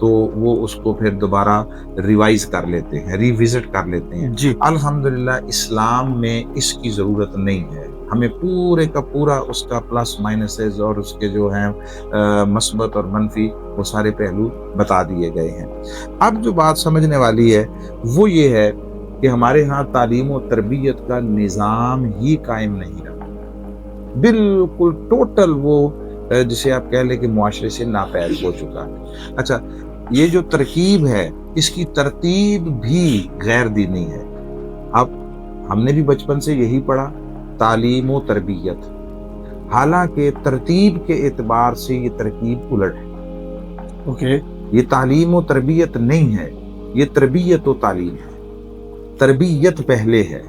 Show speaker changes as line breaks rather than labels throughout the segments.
تو وہ اس کو پھر دوبارہ ریوائز کر لیتے ہیں، ریوزٹ کر لیتے ہیں۔
جی
الحمدللہ اسلام میں اس کی ضرورت نہیں ہے، ہمیں پورے کا پورا اس کا پلس مائنسز اور اس کے جو ہیں مثبت اور منفی وہ سارے پہلو بتا دیے گئے ہیں۔ اب جو بات سمجھنے والی ہے وہ یہ ہے کہ ہمارے ہاں تعلیم و تربیت کا نظام ہی قائم نہیں رہا، بالکل ٹوٹل وہ جسے آپ کہہ لیں کہ معاشرے سے ناپید ہو چکا ہے۔ اچھا، یہ جو ترکیب ہے اس کی ترتیب بھی غیر دینی ہے۔ اب ہم نے بھی بچپن سے یہی پڑھا، تعلیم و تربیت، حالانکہ ترتیب کے اعتبار سے یہ ترکیب الٹ ہے۔
اوکے،
یہ تعلیم و تربیت نہیں ہے، یہ تربیت و تعلیم ہے۔ تربیت پہلے ہے،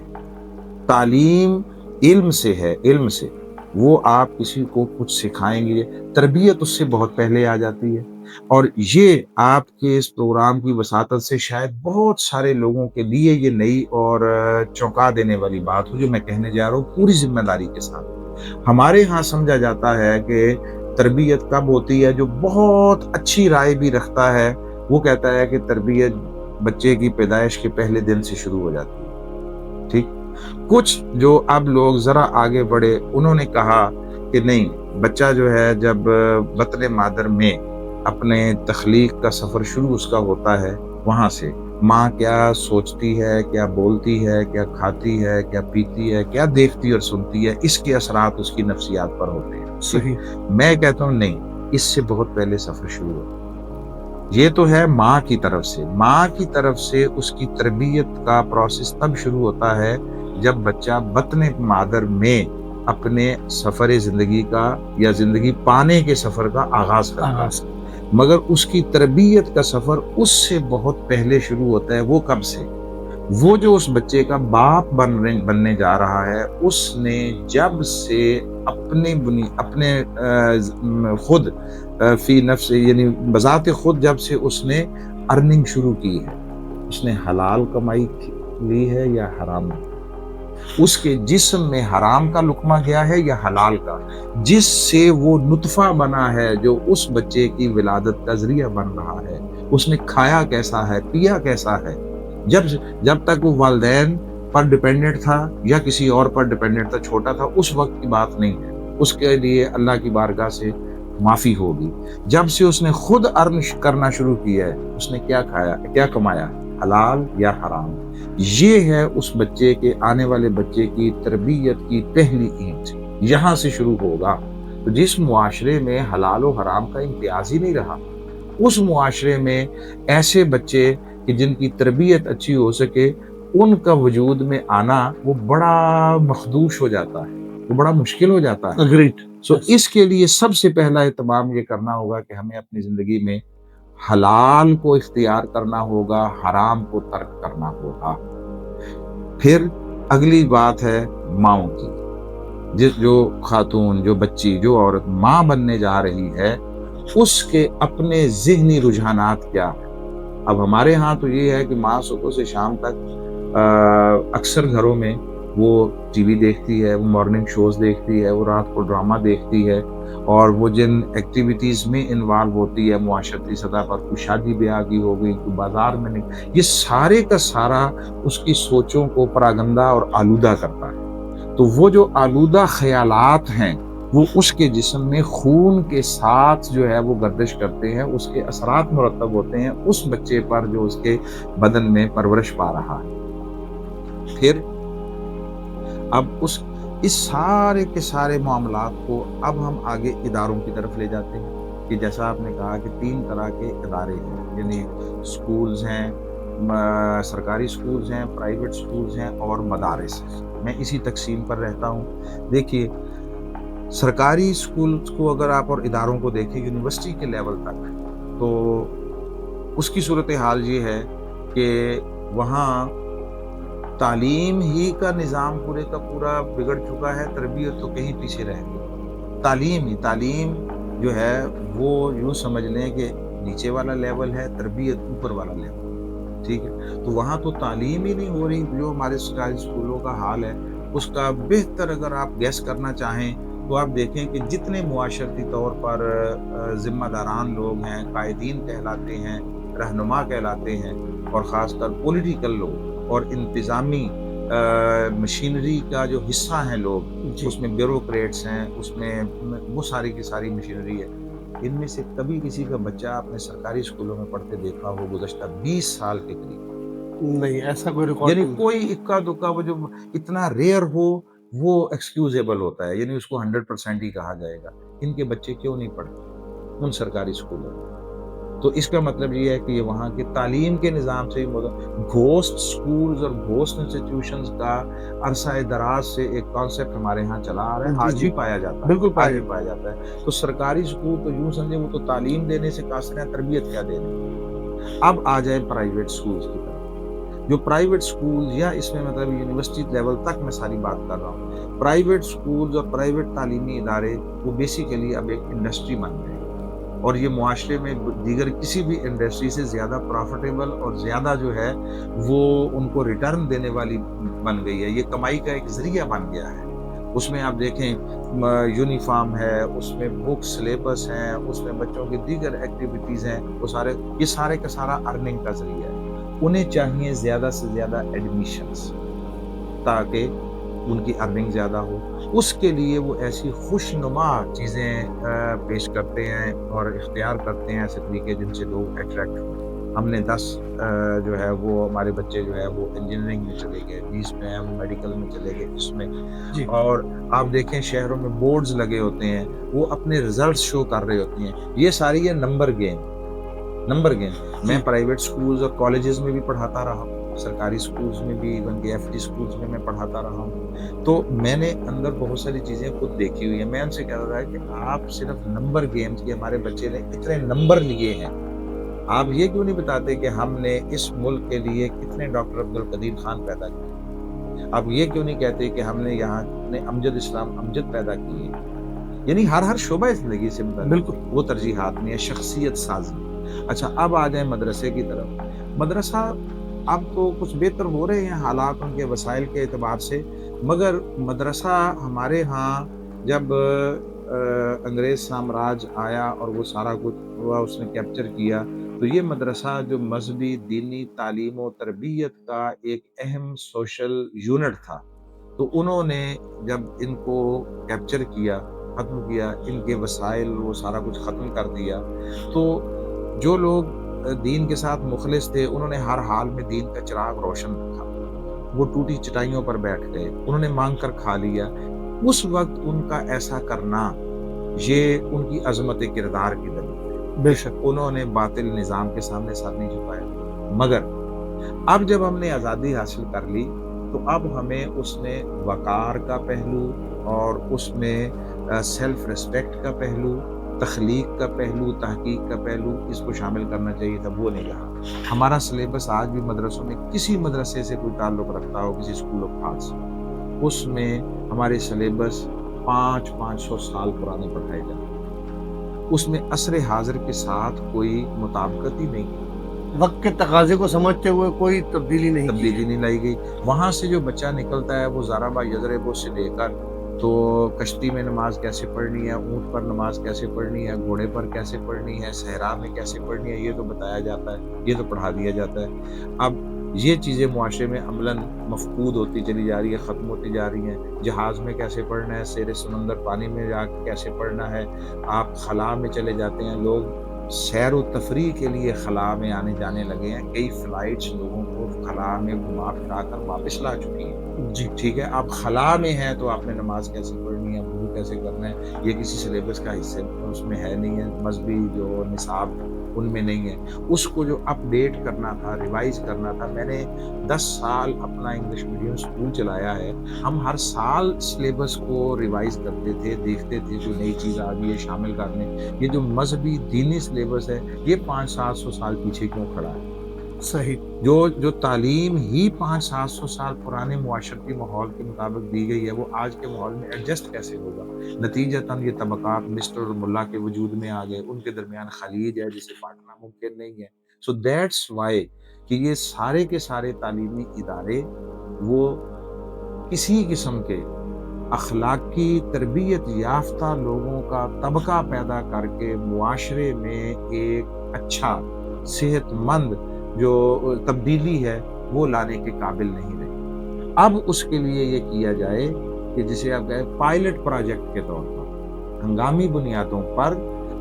تعلیم علم سے ہے، علم سے وہ آپ کسی کو کچھ سکھائیں گے، تربیت اس سے بہت پہلے آ جاتی ہے۔ اور یہ آپ کے اس پروگرام کی وساطت سے شاید بہت سارے لوگوں کے لیے یہ نئی اور چونکا دینے والی بات ہو جو میں کہنے جا رہا ہوں پوری ذمہ داری کے ساتھ۔ ہمارے ہاں سمجھا جاتا ہے کہ تربیت کب ہوتی ہے، جو بہت اچھی رائے بھی رکھتا ہے وہ کہتا ہے کہ تربیت بچے کی پیدائش کے پہلے دن سے شروع ہو جاتی ہے، ٹھیک۔ کچھ جو اب لوگ ذرا آگے بڑھے انہوں نے کہا کہ نہیں، بچہ جو ہے جب بطن مادر میں اپنے تخلیق کا سفر شروع اس کا ہوتا ہے، وہاں سے ماں کیا سوچتی ہے، کیا بولتی ہے، کیا کھاتی ہے، کیا پیتی ہے، کیا دیکھتی اور سنتی ہے، اس کے اثرات اس کی نفسیات پر ہوتے ہیں۔
صحیح،
میں کہتا ہوں نہیں، اس سے بہت پہلے سفر شروع ہوتا ہے۔ یہ تو ہے ماں کی طرف سے، ماں کی طرف سے اس کی تربیت کا پروسیس تب شروع ہوتا ہے جب بچہ بطن مادر میں اپنے سفر زندگی کا یا زندگی پانے کے سفر کا آغاز کرتا ہے، مگر اس کی تربیت کا سفر اس سے بہت پہلے شروع ہوتا ہے۔ وہ کب سے؟ وہ جو اس بچے کا باپ بننے جا رہا ہے، اس نے جب سے اپنے خود فی نفس یعنی بذات خود جب سے اس نے ارننگ شروع کی ہے، اس نے حلال کمائی لی ہے یا حرام، اس کے جسم میں حرام کا لقمہ گیا ہے یا حلال کا، جس سے وہ نطفہ بنا ہے جو اس بچے کی ولادت کا ذریعہ بن رہا ہے، اس نے کھایا کیسا ہے، پیا کیسا ہے۔ جب تک وہ والدین پر ڈیپینڈنٹ تھا یا کسی اور پر ڈیپینڈنٹ تھا، چھوٹا تھا، اس وقت کی بات نہیں ہے، اس کے لیے اللہ کی بارگاہ سے معافی ہوگی۔ جب سے اس نے خود ارن کرنا شروع کیا ہے، اس نے کیا کھایا، کیا کمایا، حلال یا حرام۔ یہ ہے اس بچے کے، آنے والے بچے کی تربیت کی پہلی اینٹ، یہاں سے شروع ہوگا۔ تو جس معاشرے میں حلال و حرام کا امتیاز ہی نہیں رہا، اس معاشرے میں ایسے بچے کہ جن کی تربیت اچھی ہو سکے، ان کا وجود میں آنا وہ بڑا مخدوش ہو جاتا ہے، وہ بڑا مشکل ہو جاتا ہے۔
اگریڈ۔
اس کے لیے سب سے پہلا اہتمام یہ کرنا ہوگا کہ ہمیں اپنی زندگی میں حلال کو اختیار کرنا ہوگا، حرام کو ترک کرنا ہوگا۔ پھر اگلی بات ہے ماؤں کی، جو خاتون، جو بچی، جو عورت ماں بننے جا رہی ہے، اس کے اپنے ذہنی رجحانات کیا ہیں۔ اب ہمارے ہاں تو یہ ہے کہ ماں صبح سے شام تک اکثر گھروں میں وہ ٹی وی دیکھتی ہے، وہ مارننگ شوز دیکھتی ہے، وہ رات کو ڈرامہ دیکھتی ہے، اور وہ جن ایکٹیویٹیز میں انوالو ہوتی ہے معاشرتی سطح پر، کوئی شادی بیاہ کی ہو گئی، کوئی بازار میں نہیں، یہ سارے کا سارا اس کی سوچوں کو پراگندہ اور آلودہ کرتا ہے۔ تو وہ جو آلودہ خیالات ہیں وہ اس کے جسم میں خون کے ساتھ جو ہے وہ گردش کرتے ہیں، اس کے اثرات مرتب ہوتے ہیں اس بچے پر جو اس کے بدن میں پرورش پا رہا ہے۔ پھر اب اس سارے کے سارے معاملات کو اب ہم آگے اداروں کی طرف لے جاتے ہیں کہ جیسا آپ نے کہا کہ 3 طرح کے ادارے ہیں، یعنی سکولز ہیں، سرکاری سکولز ہیں، پرائیویٹ سکولز ہیں اور مدارس ہیں۔ میں اسی تقسیم پر رہتا ہوں۔ دیکھیے، سرکاری سکولز کو اگر آپ اور اداروں کو دیکھیں یونیورسٹی کے لیول تک، تو اس کی صورتحال یہ ہے کہ وہاں تعلیم ہی کا نظام پورے کا پورا بگڑ چکا ہے، تربیت تو کہیں پیچھے رہ گئی۔ تعلیم جو ہے وہ یوں سمجھ لیں کہ نیچے والا لیول ہے، تربیت اوپر والا لیول، ٹھیک ہے۔ تو وہاں تو تعلیم ہی نہیں ہو رہی۔ جو ہمارے سرکاری اسکولوں کا حال ہے، اس کا بہتر اگر آپ گیس کرنا چاہیں تو آپ دیکھیں کہ جتنے معاشرتی طور پر ذمہ داران لوگ ہیں، قائدین کہلاتے ہیں، رہنما کہلاتے ہیں، اور خاص کر پولیٹیکل لوگ اور انتظامی مشینری کا جو حصہ ہیں لوگ،
جی
اس میں بیوروکریٹس ہیں، اس میں وہ ساری کی ساری مشینری ہے، ان میں سے کبھی کسی کا بچہ اپنے سرکاری اسکولوں میں پڑھتے دیکھا ہو گزشتہ 20 سال کے قریب؟
نہیں، ایسا کوئی ریکارڈ
یعنی
نہیں ملا۔
کوئی اکا دکا وہ جو اتنا ریئر ہو وہ ایکسکیوزیبل ہوتا ہے، یعنی اس کو 100% ہی کہا جائے گا۔ ان کے بچے کیوں نہیں پڑھتے ان سرکاری اسکولوں میں؟ تو اس کا مطلب یہ ہے کہ یہ وہاں کی تعلیم کے نظام سے گھوسٹ سکولز اور گھوسٹ انسٹیٹیوشنز کا عرصہ دراز سے ایک کانسیپٹ ہمارے ہاں چلا آ رہا ہے،
جی
آج
جی،
بھی پایا جاتا ہے،
بالکل پایا
آج بھی
جاتا
پایا جاتا ہے۔ تو سرکاری اسکول تو یوں سمجھے وہ تو تعلیم دینے سے قاصر ہیں، تربیت کیا دے رہے ہیں۔ اب آ جائیں پرائیویٹ اسکولز کی طرف۔ جو پرائیویٹ اسکول یا اس میں مطلب یونیورسٹی لیول تک میں ساری بات کر رہا ہوں، پرائیویٹ اسکولز اور پرائیویٹ تعلیمی ادارے وہ بیسیکلی اب ایک انڈسٹری بن گئے ہیں، اور یہ معاشرے میں دیگر کسی بھی انڈسٹری سے زیادہ پروفیٹیبل اور زیادہ جو ہے وہ ان کو ریٹرن دینے والی بن گئی ہے، یہ کمائی کا ایک ذریعہ بن گیا ہے۔ اس میں آپ دیکھیں یونیفارم ہے، اس میں بک سلیبس ہیں، اس میں بچوں کی دیگر ایکٹیویٹیز ہیں، وہ سارے یہ سارے کا سارا ارننگ کا ذریعہ ہے۔ انہیں چاہیے زیادہ سے زیادہ ایڈمیشنز، تاکہ ان کی ارننگ زیادہ ہو۔ اس کے لیے وہ ایسی خوشنما چیزیں پیش کرتے ہیں اور اختیار کرتے ہیں ایسے طریقے جن سے لوگ اٹریکٹ ہوں۔ ہم نے 10 جو ہے وہ ہمارے بچے جو ہے وہ انجینئرنگ میں چلے گئے، 20 میں ہم میڈیکل میں چلے گئے، اس میں۔
جی
اور آپ دیکھیں شہروں میں بورڈز لگے ہوتے ہیں، وہ اپنے ریزلٹس شو کر رہے ہوتے ہیں، یہ ساری ہے نمبر گیم، نمبر گیم۔ میں
جی
پرائیویٹ سکولز اور کالجز میں بھی پڑھاتا رہا ہوں، سرکاری سکولز میں بھی، ایون کہ ایف ڈی سکولز میں پڑھاتا رہا ہوں، تو میں نے اندر بہت ساری چیزیں خود دیکھی ہوئی ہیں۔ میں ان سے کہتا تھا کہ آپ صرف نمبر گیمز کے، ہمارے بچے نے اتنے نمبر لیے ہیں، آپ یہ کیوں نہیں بتاتے کہ ہم نے اس ملک کے لیے کتنے ڈاکٹر عبدالقدیر خان پیدا کیے؟ آپ یہ کیوں نہیں کہتے کہ ہم نے یہاں کتنے امجد اسلام امجد پیدا کیے؟ یعنی ہر شعبہ زندگی سے
بالکل۔
متعلق وہ ترجیحات میں ہے، شخصیت سازی۔ اچھا اب آ جائیں مدرسے کی طرف۔ مدرسہ اب تو کچھ بہتر ہو رہے ہیں حالات ان کے وسائل کے اعتبار سے، مگر مدرسہ ہمارے ہاں جب انگریز سامراج آیا اور وہ سارا کچھ ہوا، اس نے کیپچر کیا، تو یہ مدرسہ جو مذہبی دینی تعلیم و تربیت کا ایک اہم سوشل یونٹ تھا، تو انہوں نے جب ان کو کیپچر کیا، ختم کیا، ان کے وسائل وہ سارا کچھ ختم کر دیا، تو جو لوگ دین کے ساتھ مخلص تھے انہوں نے ہر حال میں دین کا چراغ روشن رکھا، وہ ٹوٹی چٹائیوں پر بیٹھ گئے، انہوں نے مانگ کر کھا لیا۔ اس وقت ان کا ایسا کرنا یہ ان کی عظمت کردار کی دلیل ہے
بے
کہ
شک۔
انہوں نے باطل نظام کے سامنے سر نہیں جھکایا۔ مگر اب جب ہم نے آزادی حاصل کر لی تو اب ہمیں اس میں وقار کا پہلو اور اس میں سیلف ریسپیکٹ کا پہلو، تخلیق کا پہلو، تحقیق کا پہلو اس کو شامل کرنا چاہیے تھا، وہ نہیں رہا۔ ہمارا سلیبس آج بھی مدرسوں میں کسی مدرسے سے کوئی تعلق رکھتا ہو، کسی اسکول آف تھاٹ سے، اس میں ہمارے سلیبس 500 سال پرانے پڑھائے جاتے ہیں، اس میں عصر حاضر کے ساتھ کوئی مطابقت ہی نہیں ہے،
وقت کے تقاضے کو سمجھتے ہوئے کوئی تبدیلی نہیں کی
تبدیلی
ہے۔
نہیں لائی گئی۔ وہاں سے جو بچہ نکلتا ہے وہ ضربہ یضرب سے لے کر تو کشتی میں نماز کیسے پڑھنی ہے، اونٹ پر نماز کیسے پڑھنی ہے، گھوڑے پر کیسے پڑھنی ہے، صحرا میں کیسے پڑھنی ہے، یہ تو بتایا جاتا ہے، یہ تو پڑھا دیا جاتا ہے۔ اب یہ چیزیں معاشرے میں عملاً مفقود ہوتی چلی جا رہی ہے، ختم ہوتی جا رہی ہیں۔ جہاز میں کیسے پڑھنا ہے، زیر سمندر پانی میں جا کے کیسے پڑھنا ہے، آپ خلا میں چلے جاتے ہیں، لوگ سیر و تفریح کے لیے خلا میں آنے جانے لگے ہیں، کئی فلائٹس لوگوں کو خلا میں گھما پھرا کر واپس لا چکی ہیں۔
جی
ٹھیک ہے، آپ خلا میں ہیں تو آپ نے نماز کیسے پڑھنی ہے، وضو کیسے کرنا ہے، یہ کسی سلیبس کا حصہ اس میں ہے نہیں ہے، مذہبی جو نصاب ان میں نہیں ہے۔ اس کو جو اپ ڈیٹ کرنا تھا، ریوائز کرنا تھا، میں نے 10 سال اپنا انگلش میڈیم اسکول چلایا ہے، ہم ہر سال سلیبس کو ریوائز کرتے تھے، دیکھتے تھے کوئی نئی چیز آ گئی ہے شامل کرنے۔ یہ جو مذہبی دینی سلیبس ہے یہ 500-700 سال پیچھے کیوں کھڑا ہے؟
صحیح۔
جو تعلیم ہی 500-700 سال پرانے معاشرتی ماحول کے مطابق دی گئی ہے، وہ آج کے ماحول میں ایڈجسٹ کیسے ہوگا؟ نتیجتاً یہ طبقات مسٹر اور ملا کے وجود میں آ گئے، ان کے درمیان خلیج ہے جسے کاٹنا ممکن نہیں ہے۔ سو دیٹس وائی کہ یہ سارے کے سارے تعلیمی ادارے وہ کسی قسم کے اخلاقی تربیت یافتہ لوگوں کا طبقہ پیدا کر کے معاشرے میں ایک اچھا صحت مند جو تبدیلی ہے وہ لانے کے قابل نہیں رہے۔ اب اس کے لیے یہ کیا جائے کہ جسے آپ کہیں پائلٹ پروجیکٹ کے طور پر ہنگامی بنیادوں پر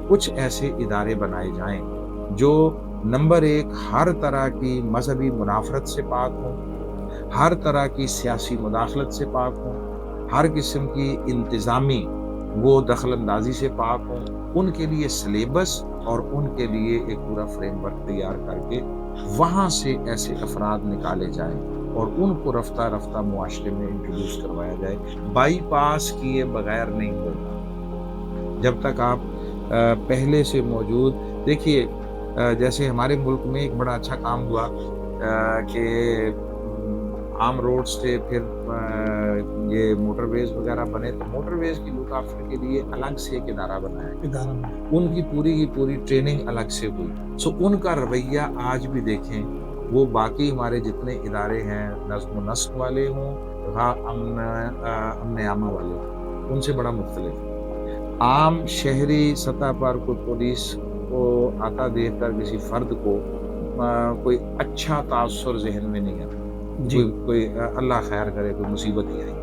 کچھ ایسے ادارے بنائے جائیں جو نمبر ایک ہر طرح کی مذہبی منافرت سے پاک ہوں، ہر طرح کی سیاسی مداخلت سے پاک ہوں، ہر قسم کی انتظامی وہ دخل اندازی سے پاک ہوں، ان کے لیے سلیبس اور ان کے لیے ایک پورا فریم ورک تیار کر کے وہاں سے ایسے افراد نکالے جائیں اور ان کو رفتہ رفتہ معاشرے میں انٹروڈیوس کروایا جائے۔ بائی پاس کیے بغیر نہیں ہوگا۔ جب تک آپ پہلے سے موجود دیکھیے، جیسے ہمارے ملک میں ایک بڑا اچھا کام ہوا کہ عام روڈز تھے، پھر یہ موٹر ویز وغیرہ بنے، تو موٹر ویز کی لک آفٹر کے لیے الگ سے ایک ادارہ بنایا گیا، ان کی پوری ٹریننگ الگ سے ہوئی۔ سو ان کا رویہ آج بھی دیکھیں، وہ باقی ہمارے جتنے ادارے ہیں نظم و نسق والے ہوں، امن عامہ والے ہوں، ان سے بڑا مختلف ہے۔ عام شہری سطح پر کوئی پولیس کو آتا دیکھ کر کسی فرد کو کوئی اچھا تاثر ذہن میں نہیں آتا، کوئی اللہ خیر کرے کوئی مصیبت ہی آئی،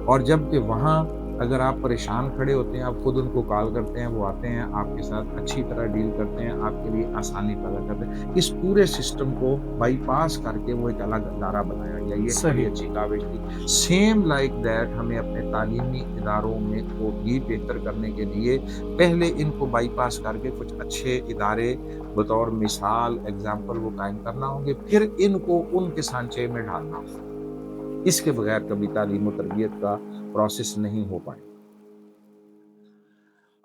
اور جب کہ وہاں اگر آپ پریشان کھڑے ہوتے ہیں، آپ خود ان کو کال کرتے ہیں، وہ آتے ہیں آپ کے ساتھ اچھی طرح ڈیل کرتے ہیں، آپ کے لیے آسانی پیدا کرتے ہیں۔ اس پورے سسٹم کو بائی پاس کر کے وہ ایک الگ ادارہ بنایا گیا، یہ بڑی اچھی کاوش تھی۔ سیم لائک دیٹ ہمیں اپنے تعلیمی اداروں میں کو بھی بہتر کرنے کے لیے پہلے ان کو بائی پاس کر کے کچھ اچھے ادارے بطور مثال ایگزامپل وہ قائم کرنا ہوں گے، پھر ان کو ان کے سانچے میں ڈالنا ہوگا۔ اس کے بغیر کبھی تعلیم و تربیت کا پروسیس نہیں ہو پائے۔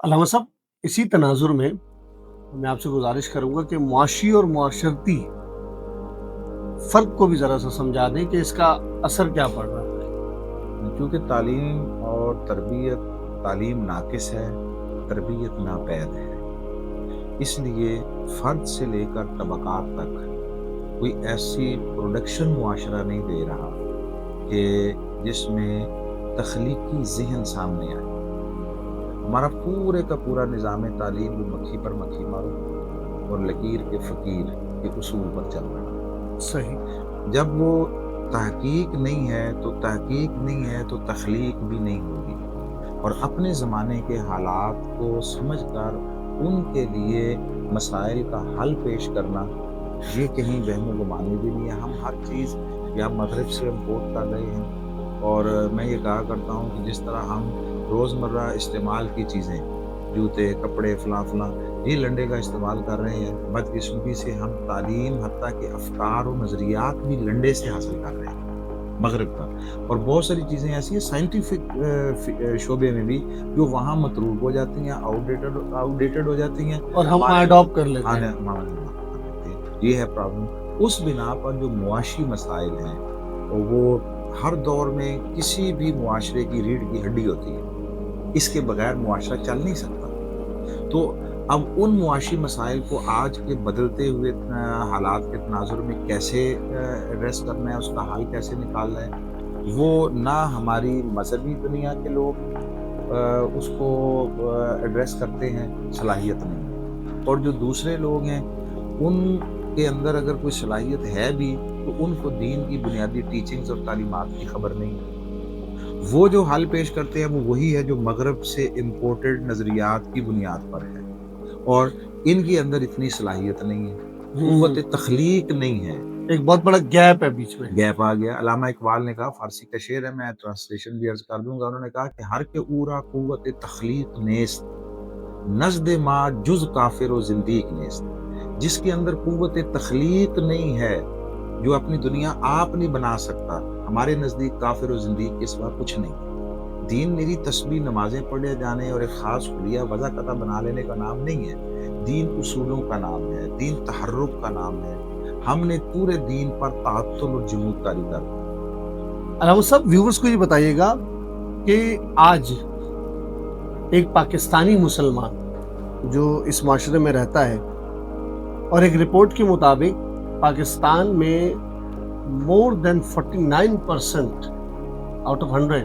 علامہ صاحب، اسی تناظر میں میں آپ سے گزارش کروں گا کہ معاشی اور معاشرتی فرق کو بھی ذرا سا سمجھا دیں کہ اس کا اثر کیا پڑ رہا ہے۔
کیونکہ تعلیم اور تربیت، تعلیم ناقص ہے، تربیت ناپید ہے، اس لیے فرد سے لے کر طبقات تک کوئی ایسی پروڈکشن معاشرہ نہیں دے رہا کہ جس میں تخلیقی ذہن سامنے آئے۔ ہمارا پورے کا پورا نظام تعلیم وہ مکھی پر مکھی مارو اور لکیر کے فقیر کے اصول پر چل رہا ہے۔
صحیح۔
جب وہ تحقیق نہیں ہے تو تخلیق بھی نہیں ہوگی، اور اپنے زمانے کے حالات کو سمجھ کر ان کے لیے مسائل کا حل پیش کرنا، یہ کہیں وہم و گمانی بھی نہیں ہے۔ ہم ہر چیز یا مغرب سے امپورٹ کر رہے ہیں، اور میں یہ کہا کرتا ہوں کہ جس طرح ہم روزمرہ استعمال کی چیزیں، جوتے، کپڑے، فلاں یہ لنڈے کا استعمال کر رہے ہیں، بدقسمتی سے ہم تعلیم حتیٰ کہ افکار و نظریات بھی لنڈے سے حاصل کر رہے ہیں مغرب کا، اور بہت ساری چیزیں ایسی ہیں سائنٹیفک شعبے میں بھی جو وہاں مطلوب ہو جاتی ہیں، آؤٹ ڈیٹڈ ہو جاتی ہیں،
اور ہم اڈاپٹ کر لیتے ہیں۔
یہ ہے پرابلم۔ اس بنا پر جو معاشی مسائل ہیں وہ ہر دور میں کسی بھی معاشرے کی ریڑھ کی ہڈی ہوتی ہے، اس کے بغیر معاشرہ چل نہیں سکتا۔ تو اب ان معاشی مسائل کو آج کے بدلتے ہوئے حالات کے تناظر میں کیسے ایڈریس کرنا ہے، اس کا حل کیسے نکالنا ہے، وہ نہ ہماری مذہبی دنیا کے لوگ اس کو ایڈریس کرتے ہیں، صلاحیت نہیں، اور جو دوسرے لوگ ہیں ان کے اندر اگر کوئی صلاحیت ہے بھی تو ان کو دین کی بنیادی ٹیچنگز اور تعلیمات کی خبر نہیں ہے۔ وہ جو حل پیش کرتے ہیں وہ وہی ہے جو مغرب سے امپورٹڈ نظریات کی بنیاد پر ہے، اور ان کے اندر اتنی صلاحیت نہیں ہے، قوت تخلیق نہیں ہے۔
ایک بہت بڑا گیپ ہے بیچ میں،
گیپ آ گیا۔ علامہ اقبال نے کہا، فارسی کا شعر ہے، میں ٹرانسلیشن بھی عرض کر دوں گا، انہوں نے کہا کہ ہر کے اورا قوت تخلیق نیست، نزد ما جز کافر و زندیق نیست۔ جس کے اندر قوت تخلیق نہیں ہے، جو اپنی دنیا آپ نہیں بنا سکتا، ہمارے نزدیک کافر و زندیق کے سوا کچھ نہیں ہے۔ دین میری تسبیح نمازیں پڑھے جانے اور ایک خاص خلیہ وضع قطع بنا لینے کا نام نہیں ہے، دین اصولوں کا نام ہے، دین تحرک کا نام ہے۔ ہم نے پورے دین پر تعطل اور جمود کاری کر دی۔
علامہ صاحب، ویورز کو یہ بتائیے گا کہ آج ایک پاکستانی مسلمان جو اس معاشرے میں رہتا ہے، اور ایک رپورٹ کے مطابق پاکستان میں more than 49% out of 100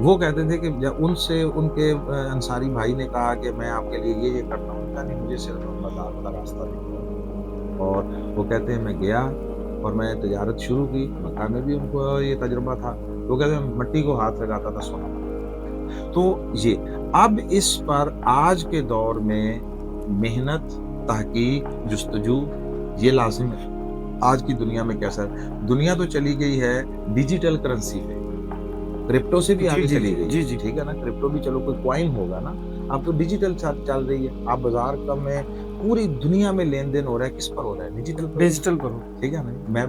وہ کہتے تھے کہ جب ان سے ان کے انصاری بھائی نے کہا کہ میں آپ کے لیے یہ کرتا ہوں، کہا نہیں مجھے صرف بازار کا راستہ دکھاؤ، اور وہ کہتے ہیں میں گیا اور میں تجارت شروع کی، مکہ میں بھی ان کو یہ تجربہ تھا، وہ کہتے ہیں مٹی کو ہاتھ لگاتا تھا سونا بناتا تھا۔ تو یہ اب اس پر آج کے دور میں محنت، تحقیق، جستجو یہ لازم ہے۔ آج کی دنیا میں کیسا ہے؟ دنیا تو چلی گئی ہے ڈیجیٹل کرنسی پہ، کرپٹو سے بھی
جی
آگے
جی
چلی
جی
گئی
جی
ہے،
جی
ٹھیک ہے نا، کرپٹو بھی چلو کوئی کوائن ہوگا نا، اب تو ڈیجیٹل چل رہی ہے، آپ بازار کا میں پوری دنیا میں لین دین ہو رہا ہے، کس پر ہو رہا ہے؟ ڈیجیٹل پر ہو رہا
ڈیجیٹل پر ہو۔
ہے، ٹھیک ہے نا، میں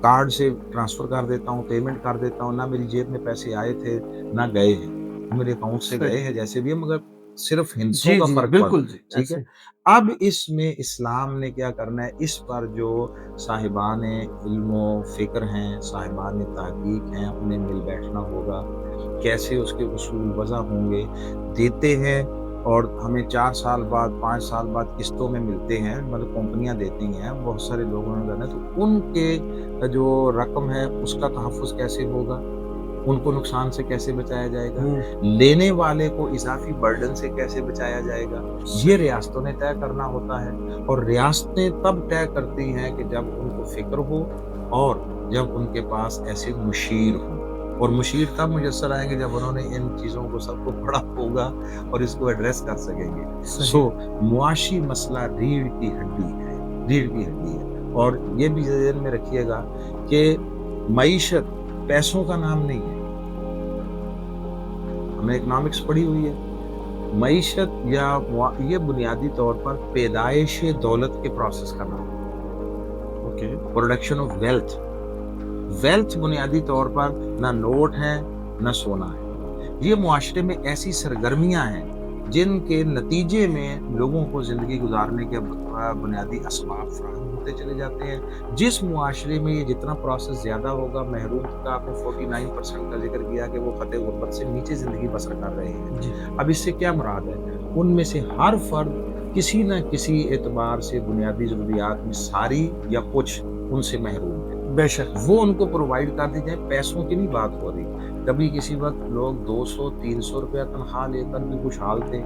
کارڈ سے ٹرانسفر کر دیتا ہوں، پیمنٹ کر دیتا ہوں، نہ میری جیب میں پیسے آئے تھے نہ گئے ہیں، میرے اکاؤنٹ سے گئے
صحیح،
ہیں جیسے بھی ہے، مگر صرف ہندسوں
جی
کا
جی
فرق پڑ
بالکل
رہا ہے،
جی
ٹھیک ہے۔
ایسے
اب اس میں اسلام نے کیا کرنا ہے، اس پر جو صاحبان علم و فکر ہیں، صاحبان تحقیق ہیں، انہیں مل بیٹھنا ہوگا، کیسے اس کے اصول وضع ہوں گے، دیتے ہیں اور ہمیں 4 سال بعد 5 سال بعد قسطوں میں ملتے ہیں، مطلب کمپنیاں دیتی ہیں، بہت سارے لوگوں نے کرنا ہے، تو ان کے جو رقم ہے اس کا تحفظ کیسے ہوگا، ان کو نقصان سے کیسے بچایا جائے گا، لینے والے کو اضافی برڈن سے کیسے بچایا جائے گا، یہ ریاستوں نے طے کرنا ہوتا ہے، اور ریاستیں تب طے کرتی ہیں کہ جب ان کو فکر ہو اور جب ان کے پاس ایسے مشیر ہوں، اور مشیر تب میسر آئیں گے جب انہوں نے ان چیزوں کو سب کو پڑھا ہوگا اور اس کو ایڈریس کر سکیں گے۔
صحیح
معاشی مسئلہ ریڑھ کی ہڈی ہے، ریڑھ کی ہڈی ہے، اور یہ بھی ذہن میں رکھیے گا کہ معیشت پیسوں کا نام نہیں ہے، ہم نے اکنامکس پڑھی ہوئی ہے، معیشت یہ بنیادی طور پر پیدائش دولت کے پروسیس کا نام ہے،
okay
production of wealth. Wealth بنیادی طور پر نہ نوٹ ہے نہ سونا ہے، یہ معاشرے میں ایسی سرگرمیاں ہیں جن کے نتیجے میں لوگوں کو زندگی گزارنے کے بنیادی اسباب فراہم ہوتے چلے جاتے ہیں۔ جس معاشرے میں یہ جتنا پروسیس زیادہ ہوگا، محروم کا آپ نے 49% کا ذکر کیا کہ وہ خطے غربت سے نیچے زندگی بسر کر رہے ہیں،
جی
اب اس سے کیا مراد ہے؟ ان میں سے ہر فرد کسی نہ کسی اعتبار سے بنیادی ضروریات میں ساری یا کچھ ان سے محروم ہے،
بے شک
وہ ان کو پرووائڈ کر دی جائے۔ پیسوں کی نہیں بات ہو رہی، کبھی کسی وقت لوگ 200-300 روپیہ تنخواہ لے کر بھی خوشحال تھے،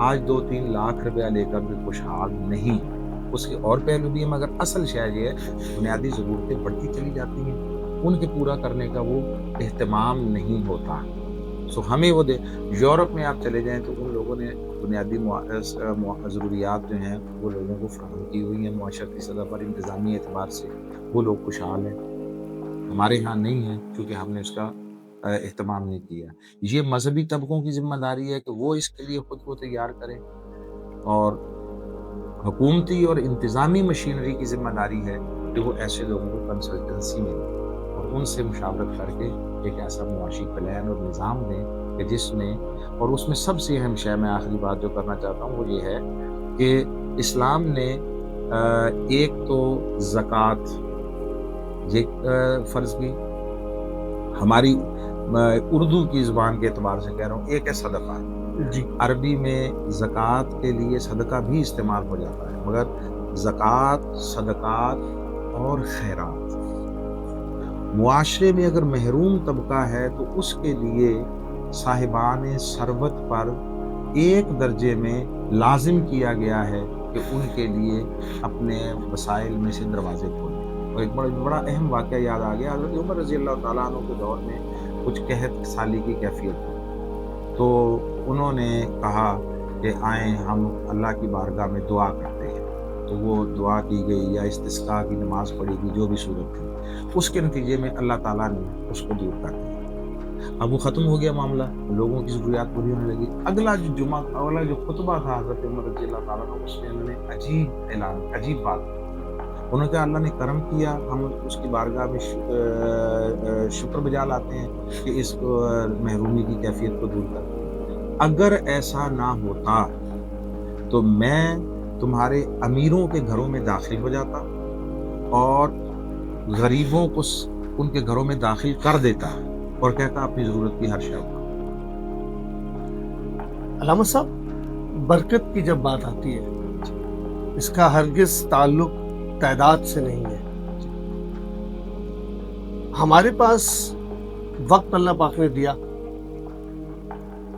آج 2-3 لاکھ روپیہ لے کر بھی خوشحال نہیں، اس کے اور پہلو بھی ہیں، مگر اصل شے یہ ہے بنیادی ضرورتیں بڑھتی چلی جاتی ہیں، ان کے پورا کرنے کا وہ اہتمام نہیں ہوتا۔ ہمیں وہ یورپ میں آپ چلے جائیں تو ان لوگوں نے بنیادی ضروریات جو ہیں وہ لوگوں کو فراہم کی ہوئی ہیں، معاشرتی سطح پر انتظامی اعتبار سے وہ لوگ خوشحال ہیں، ہمارے ہاں نہیں ہے کیونکہ ہم نے اس کا اہتمام نہیں کیا۔ یہ مذہبی طبقوں کی ذمہ داری ہے کہ وہ اس کے لیے خود کو تیار کریں، اور حکومتی اور انتظامی مشینری کی ذمہ داری ہے کہ وہ ایسے لوگوں کو کنسلٹنسی میں لیں اور ان سے مشاورت کر کے ایک ایسا معاشی پلان اور نظام دیں کہ جس میں، اور اس میں سب سے اہم شے، میں آخری بات جو کرنا چاہتا ہوں وہ یہ ہے کہ اسلام نے ایک تو زکوٰۃ یہ فرض کی، ہماری اردو کی زبان کے اعتبار سے کہہ رہا ہوں، ایک ہے صدقہ،
جی
عربی میں زکوٰۃ کے لیے صدقہ بھی استعمال ہو جاتا ہے، مگر زکوٰۃ، صدقات اور خیرات، معاشرے میں اگر محروم طبقہ ہے تو اس کے لیے صاحبان ثروت پر ایک درجے میں لازم کیا گیا ہے کہ ان کے لیے اپنے وسائل میں سے دروازے کھولیں۔ اور ایک بڑا اہم واقعہ یاد آ گیا، حضرت عمر رضی اللہ تعالیٰ عنہ کے دور میں کچھ قحط سالی کی کیفیت تھی، تو انہوں نے کہا کہ آئیں ہم اللہ کی بارگاہ میں دعا کرتے ہیں، تو وہ دعا کی گئی یا استسقاء کی نماز پڑھی گئی، جو بھی صورت تھی، اس کے نتیجے میں اللہ تعالیٰ نے اس کو دور کر دیا، اب وہ ختم ہو گیا معاملہ، لوگوں کی ضروریات پوری ہونے لگی۔ اگلا جو خطبہ تھا حضرت عمر رضی اللہ تعالیٰ عنہ، اس میں انہوں نے عجیب بات کی، انہوں نے کہا اللہ نے کرم کیا، ہم اس کی بارگاہ میں شکر بجا لاتے ہیں کہ اس محرومی کی کیفیت کو دور کر دیا، اگر ایسا نہ ہوتا تو میں تمہارے امیروں کے گھروں میں داخل ہو جاتا اور غریبوں کو ان کے گھروں میں داخل کر دیتا اور کہتا اپنی ضرورت کی ہر شے اٹھاؤ۔
علامہ صاحب، برکت کی جب بات آتی ہے اس کا ہرگز تعلق تعداد سے نہیں ہے، ہمارے پاس وقت اللہ پاک نے دیا،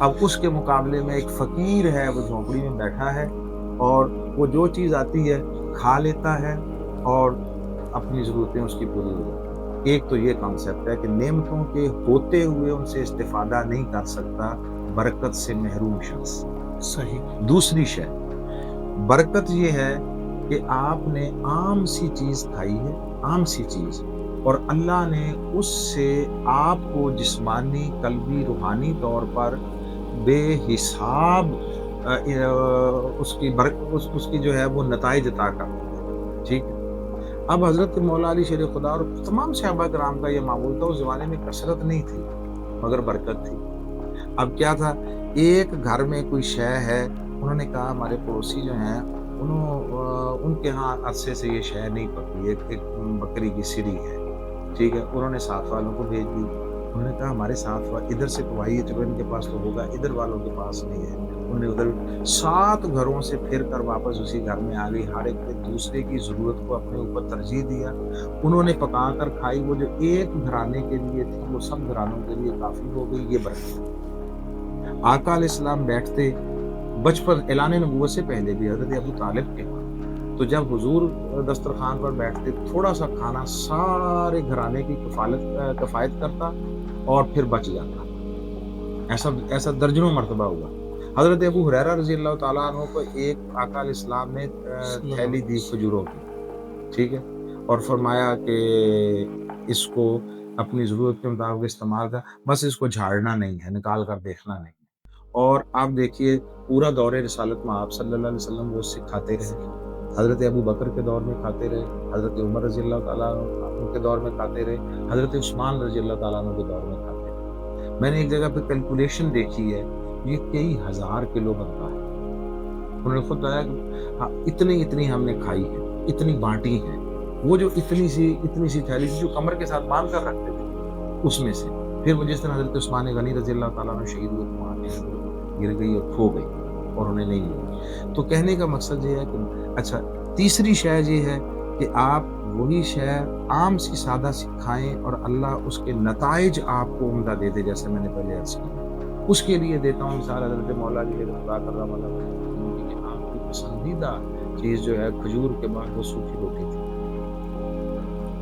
اب اس کے مقابلے میں ایک فقیر ہے، وہ جھونپڑی میں بیٹھا ہے اور وہ جو چیز آتی ہے کھا لیتا ہے اور اپنی ضرورتیں اس کی پوری ہو جاتی ہیں۔ ایک تو یہ کانسیپٹ ہے کہ نعمتوں کے ہوتے ہوئے ان سے استفادہ نہیں کر سکتا برکت سے محروم شخص۔
صحیح۔
دوسری شے برکت یہ ہے کہ آپ نے عام سی چیز کھائی ہے، عام سی چیز، اور اللہ نے اس سے آپ کو جسمانی، قلبی، روحانی طور پر بے حساب اس کی جو ہے وہ نتائج عطا کر دیا، ٹھیک ہے۔ اب حضرت مولا علی شیر خدا اور تمام صحابہ کرام کا یہ معمول تھا، اس زمانے میں کثرت نہیں تھی مگر برکت تھی۔ اب کیا تھا، ایک گھر میں کوئی شے ہے، انہوں نے کہا ہمارے پڑوسی جو ہیں ان کے ہاں عرصے سے یہ شے نہیں پکی، ایک بکری کی سری ہے، ٹھیک ہے۔ انہوں نے ساتھ والوں کو بھیج دی، انہوں نے کہا ہمارے ساتھ ادھر سے تو آئی ہے، چلو ان کے پاس تو ہوگا، ادھر والوں کے پاس نہیں ہے۔ انہوں نے ادھر 7 گھروں سے پھر کر واپس اسی گھر میں آ گئی، ہر ایک نے دوسرے کی ضرورت کو اپنے اوپر ترجیح دیا، انہوں نے پکا کر کھائی، وہ جو ایک گھرانے کے لیے تھی وہ سب گھرانوں کے لیے کافی ہو گئی، یہ برکت۔ آقا علیہ السلام بیٹھتے بچپن اعلان نبوت سے پہلے بھی حضرت ابو طالب کے پاس، تو جب حضور دسترخوان پر بیٹھتے تھوڑا سا کھانا سارے گھرانے کی کفایت کرتا اور پھر بچ جاتا۔ ایسا درجنوں مرتبہ ہوا۔ حضرت ابو ہریرہ رضی اللہ تعالیٰ عنہ کو ایک آقا علیہ السلام نے تھیلی دی کھجوروں کی، ٹھیک ہے، اور فرمایا کہ اس کو اپنی ضرورت کے مطابق استعمال کر، بس اس کو جھاڑنا نہیں ہے، نکال کر دیکھنا نہیں ہے۔ اور آپ دیکھیے پورا دور رسالت میں آپ صلی اللہ علیہ وسلم وہ اس سے کھاتے رہے، حضرت ابو بکر کے دور میں کھاتے رہے، حضرت عمر رضی اللہ تعالیٰ عنہ کے دور میں کھاتے رہے، حضرت عثمان رضی اللہ تعالیٰ عنہ کے دور میں کھاتے رہے۔ میں نے ایک جگہ پہ کیلکولیشن دیکھی ہے، یہ کئی ہزار کلو بنتا ہے۔ انہوں نے خود بتایا کہ ہاں اتنی ہم نے کھائی ہے، اتنی بانٹی ہے، وہ جو اتنی سی تھیلی جو کمر کے ساتھ باندھ کر رکھتے تھے اس میں سے، پھر وہ جس طرح حضرت عثمان غنی رضی اللہ تعالیٰ عنہ شہید ہوئے تو وہاں گر گئی اور کھو گئی اور انہیں نہیں ملی۔ تو کہنے کا مقصد یہ ہے کہ اچھا تیسری شے یہ ہے کہ آپ وہی شے عام سی سادہ سی کھائیں اور اللہ اس کے نتائج آپ کو عمدہ دے دے، جیسے میں نے پہلے عرض کیا۔ اس کے لیے دیتا ہوں مثال حضرت مولا علی خدا کرم اللہ وجہہ کہ آپ کی پسندیدہ چیز جو ہے کھجور کے بعد وہ سوکھی روٹی تھی،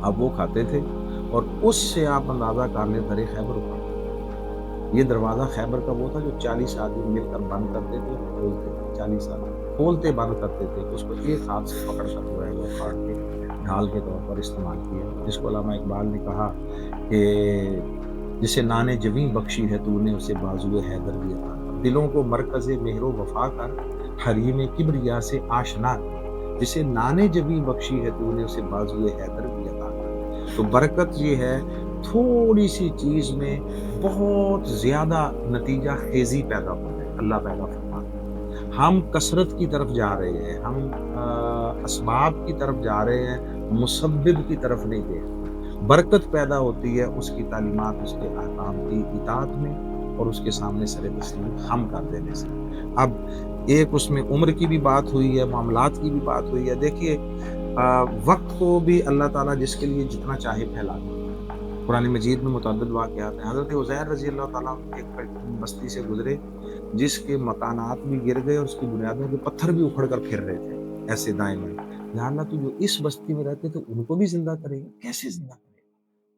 اب وہ کھاتے تھے اور اس سے آپ اندازہ کر لیں درے خیبر اٹھا۔ یہ دروازہ خیبر کا وہ تھا جو 40 آدمی مل کر بند کرتے تھے، کھولتے تھے، 40 آدمی کھولتے بند کرتے تھے، اس کو ایک ہاتھ سے پکڑ کر جو ہے وہ کاٹ کے ڈھال کے طور پر استعمال کیا، جس کو علامہ اقبال نے کہا کہ جسے نان جویں بخشی ہے تو نے اسے بازو حیدر بھی عطا کر، دلوں کو مرکز مہر و وفا کر حریم کبریا سے آشنا کر، جسے نان جویں بخشی ہے تو نے اسے بازو حیدر بھی عطا کر۔ تو برکت یہ ہے تھوڑی سی چیز میں بہت زیادہ نتیجہ خیزی پیدا ہو ہے، اللہ پیدا فرماتا ہے۔ ہم کثرت کی طرف جا رہے ہیں، ہم اسباب کی طرف جا رہے ہیں، مسبب کی طرف نہیں دیکھ رہے۔ برکت پیدا ہوتی ہے اس کی تعلیمات، اس کے احکام کی اطاعت میں اور اس کے سامنے سر تسلیم خم کر دینے سے۔ اب ایک اس میں عمر کی بھی بات ہوئی ہے، معاملات کی بھی بات ہوئی ہے۔ دیکھیے وقت کو بھی اللہ تعالیٰ جس کے لیے جتنا چاہے پھیلا دے۔ قرآن مجید میں متعدد واقعات ہیں۔ حضرت عزیر رضی اللہ تعالیٰ ایک بستی سے گزرے جس کے مکانات بھی گر گئے اور اس کی بنیادوں کے پتھر بھی اکھڑ کر پھر رہے تھے ایسے دائیں بائیں۔ یا اللہ تو جو اس بستی میں رہتے تھے ان کو بھی زندہ کرے گا، کیسے زندہ کرے گا؟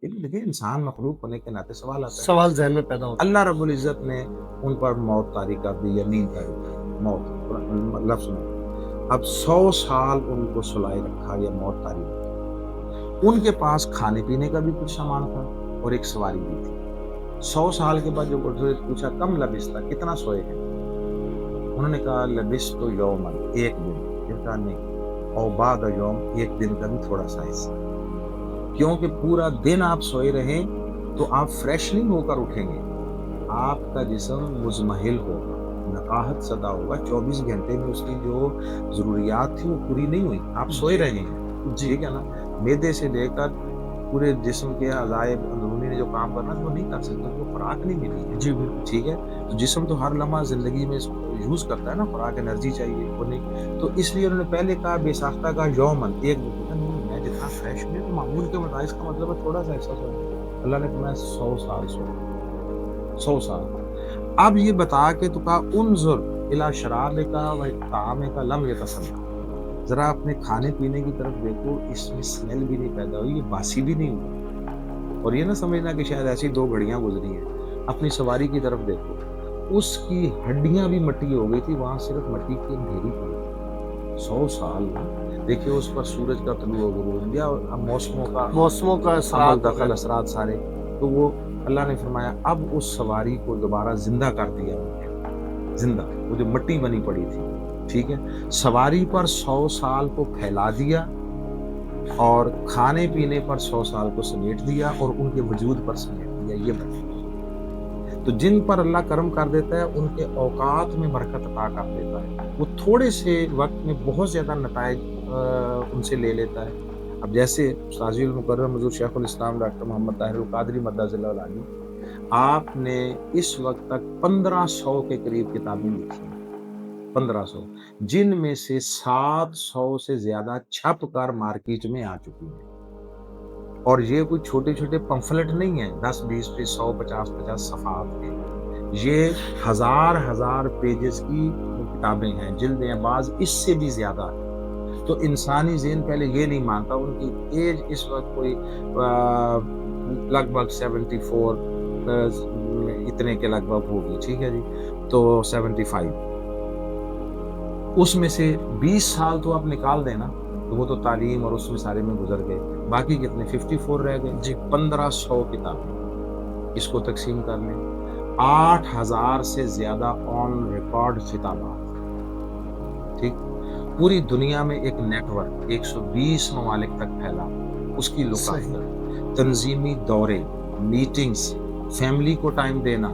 یہ دیکھیں انسان مخلوق ہونے کے ناطے سوال آتا ہے،
سوال ذہن میں پیدا ہوتا ہے۔
اللہ رب العزت نے ان پر موت طاری کر دی یا نیند طاری کر دی، موت لفظ میں اب 100 سال ان کو سلائے رکھا یا موت طاری رکھی۔ ان کے پاس کھانے پینے کا بھی کچھ سامان تھا اور ایک سواری بھی تھی۔ 100 سال کے بعد جب پوچھا کم لبستہ، کتنا سوئے ہیں؟ انہوں نے کہا لبست یومن، ایک دن۔ پھر کہا نہیں، او بعد یوم، ایک دن کا بھی تھوڑا سا حصہ، کیونکہ پورا دن آپ سوئے رہیں تو آپ فریش نہیں ہو کر اٹھیں گے، آپ کا جسم مزمحل ہوگا، نقاہت زدہ ہوگا، 24 گھنٹے میں اس کی جو ضروریات تھی وہ پوری نہیں ہوئی، آپ سوئے رہے ہیں، ٹھیک ہے نا۔ معدے سے لے کر پورے جسم کے اعضائے اندرونی نے جو کام کرنا وہ نہیں کر سکتے، وہ خوراک نہیں ملی ہے،
جی بالکل
ٹھیک ہے۔ تو جسم تو ہر لمحہ زندگی میں یوز کرتا ہے نا، خوراک، انرجی چاہیے، وہ نہیں۔ تو اس لیے انہوں نے پہلے کہا بے ساختہ کا یومن، ایک دن، میں جتنا فریش میں تو معمول کے مطابق کا مطلب ہے تھوڑا سا ایسا سو۔ اللہ نے فرمایا 100 سال سو، 100 سال۔ اب یہ بتا کہ تو کا انظر الی شرابک و طعامک لم یتصدع، ذرا اپنے کھانے پینے کی طرف دیکھو، اس میں اسمیل بھی نہیں پیدا ہوئی، یہ باسی بھی نہیں ہوا۔ اور یہ نہ سمجھنا کہ شاید ایسی 2 گھڑیاں گزری ہیں، اپنی سواری کی طرف دیکھو، اس کی ہڈیاں بھی مٹی ہو گئی تھی، وہاں صرف مٹی کی اندھیری پڑی تھی۔ 100 سال دیکھیے اس پر سورج کا طلوع و غروب یا موسموں کا
موسموں کا اثرات
عمل دخل
وغیرہ۔
اثرات سارے، تو وہ اللہ نے فرمایا اب اس سواری کو دوبارہ زندہ کر دیا، زندہ، وہ جو مٹی بنی پڑی تھی، ٹھیک ہے، سواری پر 100 سال کو پھیلا دیا اور کھانے پینے پر 100 سال کو سمیٹ دیا اور ان کے وجود پر سمیٹ دیا۔ یہ برکت، تو جن پر اللہ کرم کر دیتا ہے ان کے اوقات میں برکت عطا کر دیتا ہے، وہ تھوڑے سے وقت میں بہت زیادہ نتائج ان سے لے لیتا ہے۔ اب جیسے استاذی المکرم حضور شیخ الاسلام ڈاکٹر محمد طاہر القادری مدظ اللہ علیہ، آپ نے اس وقت تک 1500 کے قریب کتابیں لکھی ہیں، 1500، جن میں سے 700 سے زیادہ چھپ کر مارکیٹ میں آ چکی ہیں۔ اور یہ کوئی چھوٹے چھوٹے پمفلٹ نہیں ہیں 10 20 100 50 صفحات کے، یہ ہزار پیجز کی کتابیں ہیں، جلدیں ہیں، بعض اس سے بھی زیادہ ہے۔ تو انسانی ذہن پہلے یہ نہیں مانتا، ان کی ایج اس وقت کوئی لگ بھگ 74 اتنے کے لگ بھگ ہوگی، ٹھیک ہے جی، تو 75، اس میں سے 20 سال تو آپ نکال دینا تو وہ تو تعلیم اور اس میں سارے میں گزر گئے، باقی کتنے 54 رہ گئے جی۔ 1500 کتابیں، اس کو تقسیم کر لیں، 8000 سے زیادہ آن ریکارڈ خطابات، ٹھیک، پوری دنیا میں ایک نیٹ ورک 120 ممالک تک پھیلا، اس کی لقاحت، تنظیمی دورے، میٹنگز، فیملی کو ٹائم دینا،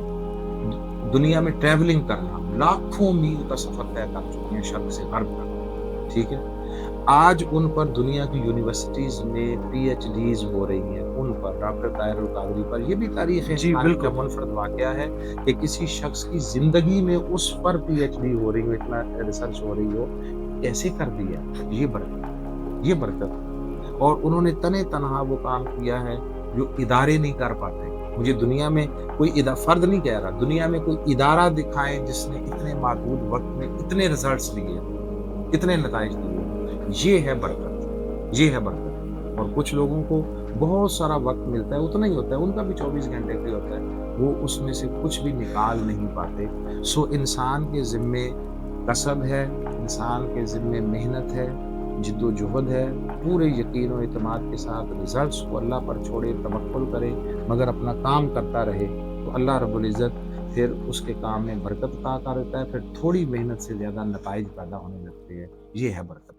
دنیا میں ٹریولنگ کرنا، لاکھوں میل کا سفر طے کر چکی ہیں شرق سے غرب تک، ٹھیک ہے۔ آج ان پر دنیا کی یونیورسٹیز میں پی ایچ ڈیز ہو رہی ہیں، ان پر ڈاکٹر طاہر القادری پر۔ یہ بھی تاریخ کا منفرد واقعہ ہے کہ کسی شخص کی زندگی میں اس پر پی ایچ ڈی ہو رہی ہو، اتنا ریسرچ ہو رہی ہو، کیسے کر دیا؟ یہ برکت، یہ برکت۔ اور انہوں نے تنے تنہا وہ کام کیا ہے جو ادارے نہیں کر پاتے۔ مجھے دنیا میں کوئی فرد نہیں کہہ رہا، دنیا میں کوئی ادارہ دکھائے جس نے اتنے محدود وقت میں اتنے ریزلٹس دیے، اتنے نتائج دیے۔ یہ ہے برکت، یہ ہے برکت۔ اور کچھ لوگوں کو بہت سارا وقت ملتا ہے، اتنا ہی ہوتا ہے، ان کا بھی 24 گھنٹے کا ہوتا ہے، وہ اس میں سے کچھ بھی نکال نہیں پاتے۔ سو انسان کے ذمے کسب ہے، انسان کے ذمے محنت ہے، جد و جہد ہے، پورے یقین و اعتماد کے ساتھ ریزلٹس کو اللہ پر چھوڑے، توکل کرے، مگر اپنا کام کرتا رہے، تو اللہ رب العزت پھر اس کے کام میں برکت عطا کر دیتا ہے، پھر تھوڑی محنت سے زیادہ نتائج پیدا ہونے لگتے ہیں۔ یہ ہے برکت۔